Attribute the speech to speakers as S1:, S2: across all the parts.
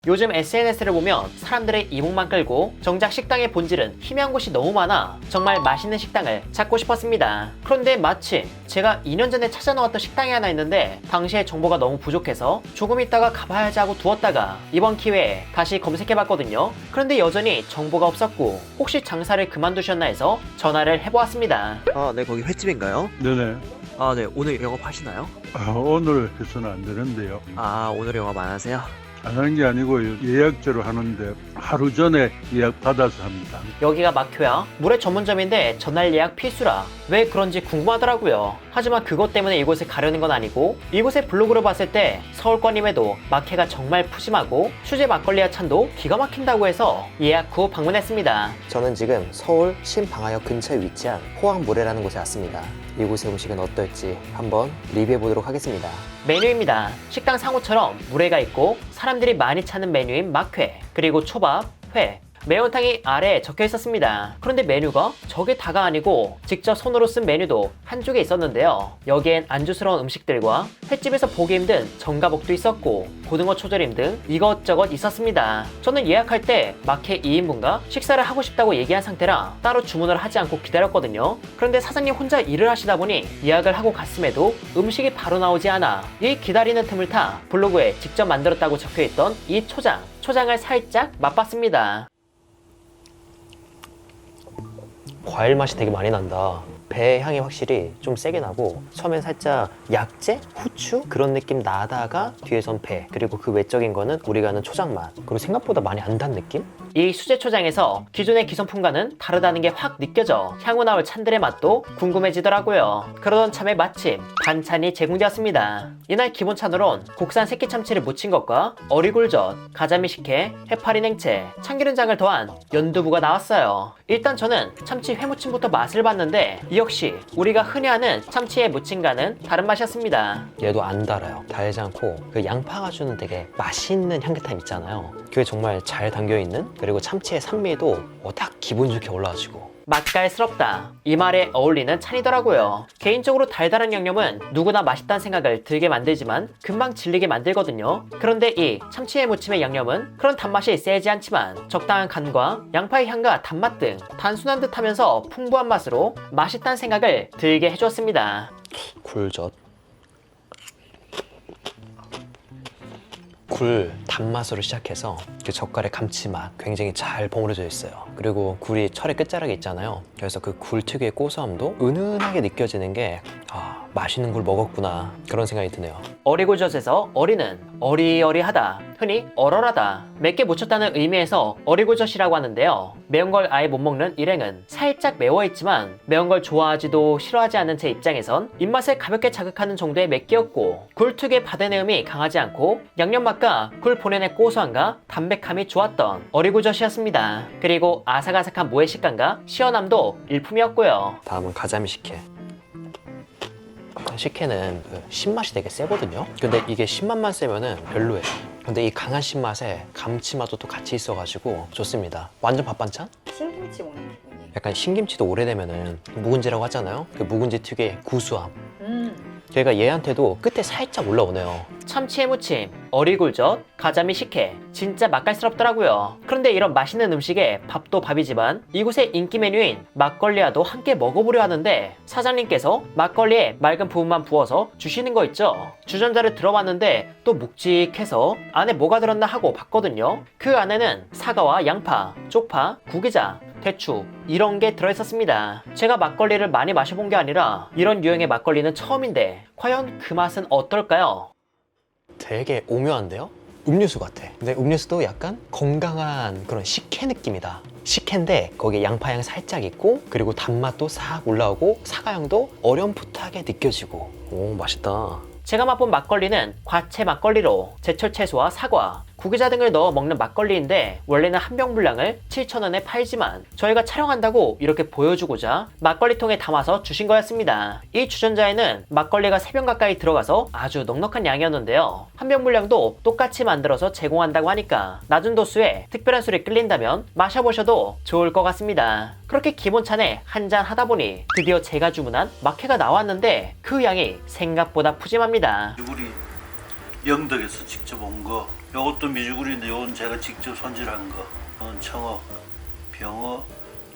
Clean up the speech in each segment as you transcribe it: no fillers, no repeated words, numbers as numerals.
S1: 요즘 SNS를 보면 사람들의 이목만 끌고 정작 식당의 본질은 희미한 곳이 너무 많아 정말 맛있는 식당을 찾고 싶었습니다. 그런데 마침 제가 2년 전에 찾아놓았던 식당이 하나 있는데 당시에 정보가 너무 부족해서 조금 있다가 가봐야지 하고 두었다가 이번 기회에 다시 검색해봤거든요. 그런데 여전히 정보가 없었고 혹시 장사를 그만두셨나 해서 전화를 해보았습니다.
S2: 네, 거기 횟집인가요?
S3: 네네.
S2: 네, 오늘 영업하시나요?
S3: 오늘 해서는 안 되는데요.
S2: 오늘 영업 안 하세요?
S3: 안 하는 게 아니고 예약제로 하는데 하루 전에 예약 받아서 합니다.
S1: 여기가 마쿄야. 물회 전문점인데 전날 예약 필수라 왜 그런지 궁금하더라고요. 하지만 그것 때문에 이곳에 가려는 건 아니고 이곳의 블로그로 봤을 때 서울권임에도 마케가 정말 푸짐하고 수제 막걸리와 찬도 기가 막힌다고 해서 예약 후 방문했습니다.
S4: 저는 지금 서울 신방화역 근처에 위치한 포항물회라는 곳에 왔습니다. 이곳의 음식은 어떨지 한번 리뷰해 보도록 하겠습니다.
S1: 메뉴입니다. 식당 상호처럼 물회가 있고 사람들이 많이 찾는 메뉴인 막회, 그리고 초밥, 회, 매운탕이 아래에 적혀 있었습니다. 그런데 메뉴가 저게 다가 아니고 직접 손으로 쓴 메뉴도 한쪽에 있었는데요. 여기엔 안주스러운 음식들과 횟집에서 보기 힘든 전가복도 있었고 고등어 초절임 등 이것저것 있었습니다. 저는 예약할 때 마케 2인분과 식사를 하고 싶다고 얘기한 상태라 따로 주문을 하지 않고 기다렸거든요. 그런데 사장님 혼자 일을 하시다 보니 예약을 하고 갔음에도 음식이 바로 나오지 않아 이 기다리는 틈을 타 블로그에 직접 만들었다고 적혀있던 이 초장을 살짝 맛봤습니다.
S4: 과일 맛이 되게 많이 난다. 배 향이 확실히 좀 세게 나고 처음엔 살짝 약재? 후추? 그런 느낌 나다가 뒤에선 배, 그리고 그 외적인 거는 우리가 아는 초장 맛, 그리고 생각보다 많이 안 단 느낌?
S1: 이 수제 초장에서 기존의 기성품과는 다르다는 게 확 느껴져 향후 나올 찬들의 맛도 궁금해지더라고요. 그러던 참에 마침 반찬이 제공되었습니다. 이날 기본찬으론 국산 새끼 참치를 무친 것과 어리굴젓, 가자미 식혜, 해파리 냉채, 참기름장을 더한 연두부가 나왔어요. 일단 저는 참치 회무침부터 맛을 봤는데 역시 우리가 흔히 아는 참치의 무침과는 다른 맛이었습니다.
S4: 얘도 안 달아요. 달지 않고 그 양파가 주는 되게 맛있는 향긋함 있잖아요. 그게 정말 잘 담겨있는, 그리고 참치의 산미도 딱 기분 좋게 올라와주고
S1: 맛깔스럽다, 이 말에 어울리는 찬이더라고요. 개인적으로 달달한 양념은 누구나 맛있다는 생각을 들게 만들지만 금방 질리게 만들거든요. 그런데 이 참치의 무침의 양념은 그런 단맛이 세지 않지만 적당한 간과 양파의 향과 단맛 등 단순한 듯 하면서 풍부한 맛으로 맛있다는 생각을 들게 해줬습니다.
S4: 굴젓, 굴 단맛으로 시작해서 그 젓갈의 감칠맛 굉장히 잘 버무려져 있어요. 그리고 굴이 철의 끝자락에 있잖아요. 그래서 그 굴 특유의 고소함도 은은하게 느껴지는 게 맛있는 굴 먹었구나, 그런 생각이 드네요.
S1: 어리굴젓에서 어리는 어리어리하다, 흔히 얼얼하다, 맵게 묻혔다는 의미에서 어리굴젓이라고 하는데요. 매운 걸 아예 못 먹는 일행은 살짝 매워있지만 매운 걸 좋아하지도 싫어하지 않는 제 입장에선 입맛을 가볍게 자극하는 정도의 맵기였고 굴 특유의 바다내음이 강하지 않고 양념맛과 굴 본연의 고소함과 담백함이 좋았던 어리굴젓이었습니다. 그리고 아삭아삭한 무의 식감과 시원함도 일품이었고요.
S4: 다음은 가자미 식혜. 식혜는 그 신맛이 되게 세거든요. 근데 이게 신맛만 세면은 별로예요. 근데 이 강한 신맛에 감칠맛도 또 같이 있어가지고 좋습니다. 완전 밥반찬?
S5: 신김치 먹는 기분이.
S4: 약간 신김치도 오래되면은 묵은지라고 하잖아요. 그 묵은지 특유의 구수함. 걔가 얘한테도 끝에 살짝 올라오네요.
S1: 참치의 무침, 어리굴젓, 가자미 식혜, 진짜 맛깔스럽더라고요. 그런데 이런 맛있는 음식에 밥도 밥이지만 이곳의 인기 메뉴인 막걸리와도 함께 먹어보려 하는데 사장님께서 막걸리에 맑은 부분만 부어서 주시는 거 있죠. 주전자를 들어봤는데 또 묵직해서 안에 뭐가 들었나 하고 봤거든요. 그 안에는 사과와 양파, 쪽파, 구기자, 대추 이런 게 들어있었습니다. 제가 막걸리를 많이 마셔본 게 아니라 이런 유형의 막걸리는 처음인데 과연 그 맛은 어떨까요?
S4: 되게 오묘한데요? 음료수 같아. 근데 음료수도 약간 건강한 그런 식혜 느낌이다. 식혜인데 거기에 양파향 살짝 있고 그리고 단맛도 싹 올라오고 사과향도 어렴풋하게 느껴지고. 오, 맛있다.
S1: 제가 맛본 막걸리는 과채 막걸리로 제철 채소와 사과, 구기자 등을 넣어 먹는 막걸리인데 원래는 한 병 분량을 7,000원에 팔지만 저희가 촬영한다고 이렇게 보여주고자 막걸리통에 담아서 주신 거였습니다. 이 주전자에는 막걸리가 3병 가까이 들어가서 아주 넉넉한 양이었는데요. 한 병 분량도 똑같이 만들어서 제공한다고 하니까 낮은 도수에 특별한 술이 끌린다면 마셔보셔도 좋을 것 같습니다. 그렇게 기본찬에 한잔 하다 보니 드디어 제가 주문한 막회가 나왔는데 그 양이 생각보다 푸짐합니다.
S6: 우리 영덕에서 직접 온 거
S3: 요것도 미주구리인데 요건 제가 직접 손질한 거. 요건 청어, 병어,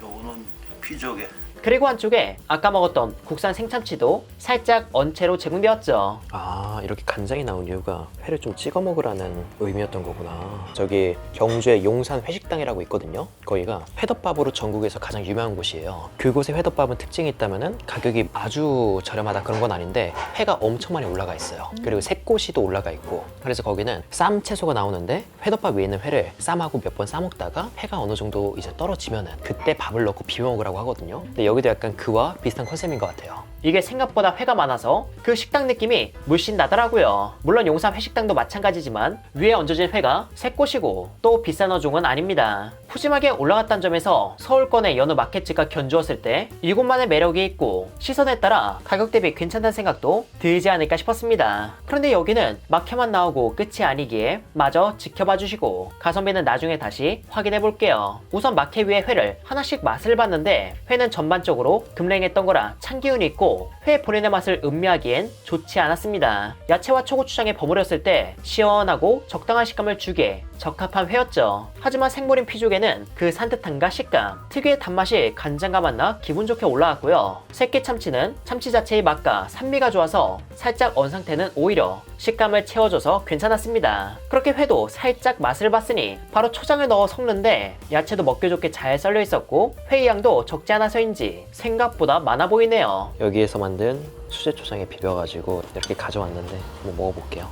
S3: 요거는 피조개.
S1: 그리고 한쪽에 아까 먹었던 국산 생참치도 살짝 언체로 제공되었죠.
S4: 아, 이렇게 간장이 나온 이유가 회를 좀 찍어 먹으라는 의미였던 거구나. 저기 경주에 용산 회식당이라고 있거든요. 거기가 회덮밥으로 전국에서 가장 유명한 곳이에요. 그곳의 회덮밥은 특징이 있다면은 가격이 아주 저렴하다 그런 건 아닌데 회가 엄청 많이 올라가 있어요. 그리고 새꼬시도 올라가 있고, 그래서 거기는 쌈 채소가 나오는데 회덮밥 위에 있는 회를 쌈하고 몇 번 싸먹다가 회가 어느 정도 이제 떨어지면은 그때 밥을 넣고 비벼 먹으라고 하거든요. 근데 여기도 약간 그와 비슷한 컨셉인 것 같아요.
S1: 이게 생각보다 회가 많아서 그 식당 느낌이 물씬 나더라고요. 물론 용산 회식당도 마찬가지지만 위에 얹어진 회가 새꽃이고 또 비싼 어종은 아닙니다. 푸짐하게 올라갔다는 점에서 서울권의 여느 마켓집과 견주었을 때 이곳만의 매력이 있고 시선에 따라 가격 대비 괜찮다는 생각도 들지 않을까 싶었습니다. 그런데 여기는 마켓만 나오고 끝이 아니기에 마저 지켜봐 주시고 가성비는 나중에 다시 확인해 볼게요. 우선 마켓 위에 회를 하나씩 맛을 봤는데 회는 전반적으로 금랭했던 거라 찬 기운이 있고 회 본연의 맛을 음미하기엔 좋지 않았습니다. 야채와 초고추장에 버무렸을 때 시원하고 적당한 식감을 주기에 적합한 회였죠. 하지만 생물인 피조개는 그 산뜻함과 식감, 특유의 단맛이 간장과 만나 기분 좋게 올라왔고요. 새끼 참치는 참치 자체의 맛과 산미가 좋아서 살짝 언 상태는 오히려 식감을 채워줘서 괜찮았습니다. 그렇게 회도 살짝 맛을 봤으니 바로 초장을 넣어 섞는데 야채도 먹기 좋게 잘 썰려 있었고 회의 양도 적지 않아서인지 생각보다 많아 보이네요.
S4: 여기에서 만든 수제 초장에 비벼가지고 이렇게 가져왔는데 한번 먹어볼게요.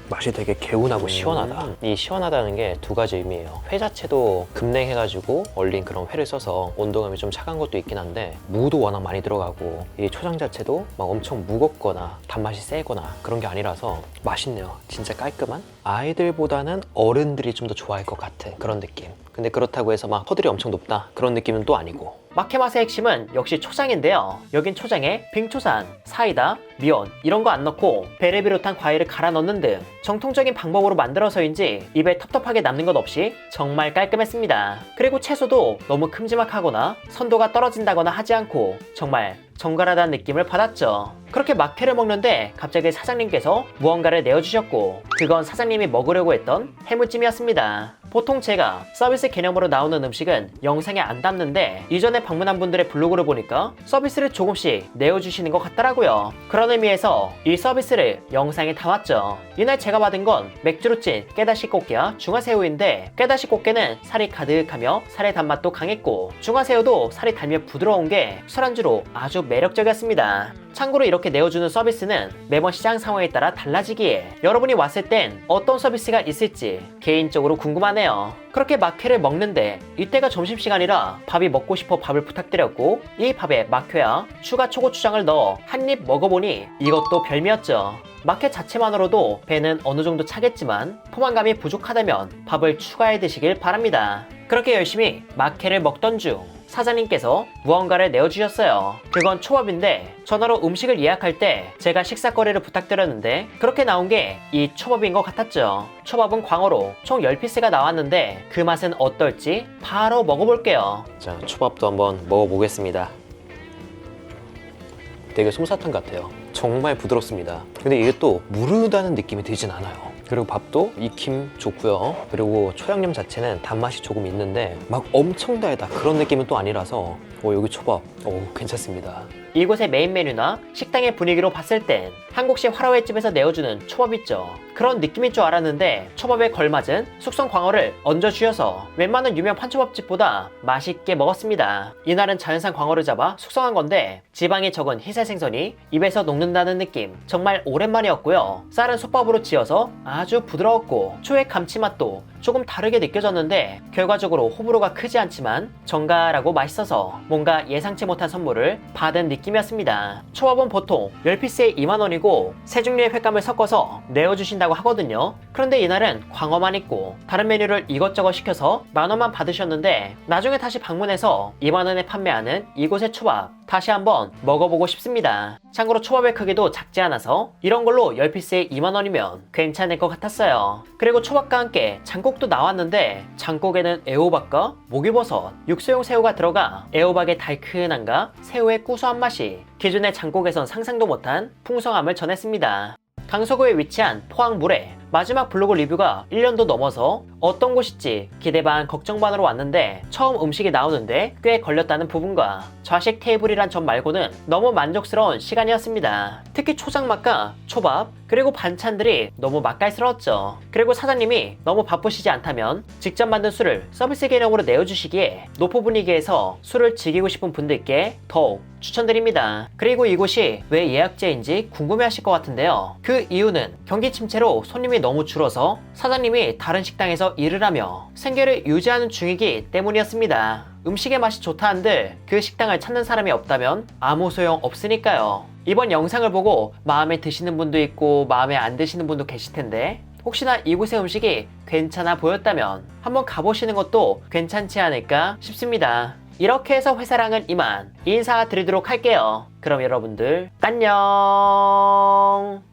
S4: 맛이 되게 개운하고 시원하다. 이 시원하다는 게 두 가지 의미예요. 회 자체도 급냉해가지고 얼린 그런 회를 써서 온도감이 좀 차가운 것도 있긴 한데 무도 워낙 많이 들어가고 이 초장 자체도 막 엄청 무겁거나 단맛이 세거나 그런 게 아니라서 맛있네요. 진짜 깔끔한? 아이들보다는 어른들이 좀 더 좋아할 것 같은 그런 느낌. 근데 그렇다고 해서 막 허들이 엄청 높다 그런 느낌은 또 아니고.
S1: 마켓 맛의 핵심은 역시 초장인데요. 여긴 초장에 빙초산, 사이다, 미원 이런 거 안 넣고 배를 비롯한 과일을 갈아 넣는 등 정통적인 방법으로 만들어서인지 입에 텁텁하게 남는 것 없이 정말 깔끔했습니다. 그리고 채소도 너무 큼지막하거나 선도가 떨어진다거나 하지 않고 정말 정갈하다는 느낌을 받았죠. 그렇게 마켓을 먹는데 갑자기 사장님께서 무언가를 내어주셨고 그건 사장님이 먹으려고 했던 해물찜이었습니다. 보통 제가 서비스 개념으로 나오는 음식은 영상에 안 담는데 이전에 방문한 분들의 블로그를 보니까 서비스를 조금씩 내어주시는 것 같더라고요. 그런 의미에서 이 서비스를 영상에 담았죠. 이날 제가 받은 건 맥주로 찐 깨다시 꽃게와 중화새우인데 깨다시 꽃게는 살이 가득하며 살의 단맛도 강했고 중화새우도 살이 달며 부드러운 게 술안주로 아주 매력적이었습니다. 참고로 이렇게 내어주는 서비스는 매번 시장 상황에 따라 달라지기에 여러분이 왔을 땐 어떤 서비스가 있을지 개인적으로 궁금하네요. 그렇게 마켓을 먹는데 이때가 점심시간이라 밥이 먹고 싶어 밥을 부탁드렸고 이 밥에 마켓와 추가 초고추장을 넣어 한 입 먹어보니 이것도 별미였죠. 마켓 자체만으로도 배는 어느 정도 차겠지만 포만감이 부족하다면 밥을 추가해 드시길 바랍니다. 그렇게 열심히 마켓을 먹던 중 사장님께서 무언가를 내어주셨어요. 그건 초밥인데 전화로 음식을 예약할 때 제가 식사거리를 부탁드렸는데 그렇게 나온 게 이 초밥인 것 같았죠. 초밥은 광어로 총 10피스가 나왔는데 그 맛은 어떨지 바로 먹어볼게요.
S4: 자, 초밥도 한번 먹어보겠습니다. 되게 솜사탕 같아요. 정말 부드럽습니다. 근데 이게 또 무르다는 느낌이 들진 않아요. 그리고 밥도 익힘 좋고요. 그리고 초양념 자체는 단맛이 조금 있는데 막 엄청 달다 그런 느낌은 또 아니라서 여기 초밥 괜찮습니다.
S1: 이곳의 메인 메뉴나 식당의 분위기로 봤을 땐 한국식 화로회집에서 내어주는 초밥 있죠. 그런 느낌일 줄 알았는데 초밥에 걸맞은 숙성 광어를 얹어주셔서 웬만한 유명 판초밥집보다 맛있게 먹었습니다. 이날은 자연산 광어를 잡아 숙성한 건데 지방이 적은 희살 생선이 입에서 녹는다는 느낌 정말 오랜만이었고요. 쌀은 솥밥으로 지어서 아주 부드러웠고 초의 감칠맛도 조금 다르게 느껴졌는데 결과적으로 호불호가 크지 않지만 정갈하고 맛있어서 뭔가 예상치 못한 선물을 받은 느낌이었습니다. 초밥은 보통 10피스에 2만원이고 세 종류의 횟감을 섞어서 내어주신다고 하거든요. 그런데 이날은 광어만 있고 다른 메뉴를 이것저것 시켜서 만원만 받으셨는데 나중에 다시 방문해서 2만원에 판매하는 이곳의 초밥 다시 한번 먹어보고 싶습니다. 참고로 초밥의 크기도 작지 않아서 이런 걸로 10피스에 2만원이면 괜찮을 것 같았어요. 그리고 초밥과 함께 장국도 나왔는데 장국에는 애호박과 목이버섯, 육수용 새우가 들어가 애호박의 달큰함과 새우의 구수한 맛이 기존의 장국에선 상상도 못한 풍성함을 전했습니다. 강서구에 위치한 포항 물회 마지막 블로그 리뷰가 1년도 넘어서 어떤 곳일지 기대 반 걱정 반으로 왔는데 처음 음식이 나오는데 꽤 걸렸다는 부분과 좌식 테이블이란 점 말고는 너무 만족스러운 시간이었습니다. 특히 초장맛과 초밥 그리고 반찬들이 너무 맛깔스러웠죠. 그리고 사장님이 너무 바쁘시지 않다면 직접 만든 술을 서비스 개념으로 내어주시기에 노포 분위기에서 술을 즐기고 싶은 분들께 더욱 추천드립니다. 그리고 이곳이 왜 예약제인지 궁금해하실 것 같은데요. 그 이유는 경기 침체로 손님이 너무 줄어서 사장님이 다른 식당에서 일을 하며 생계를 유지하는 중이기 때문이었습니다. 음식의 맛이 좋다 한들 그 식당을 찾는 사람이 없다면 아무 소용 없으니까요. 이번 영상을 보고 마음에 드시는 분도 있고 마음에 안 드시는 분도 계실 텐데 혹시나 이곳의 음식이 괜찮아 보였다면 한번 가보시는 것도 괜찮지 않을까 싶습니다. 이렇게 해서 회사랑은 이만 인사드리도록 할게요. 그럼 여러분들 안녕.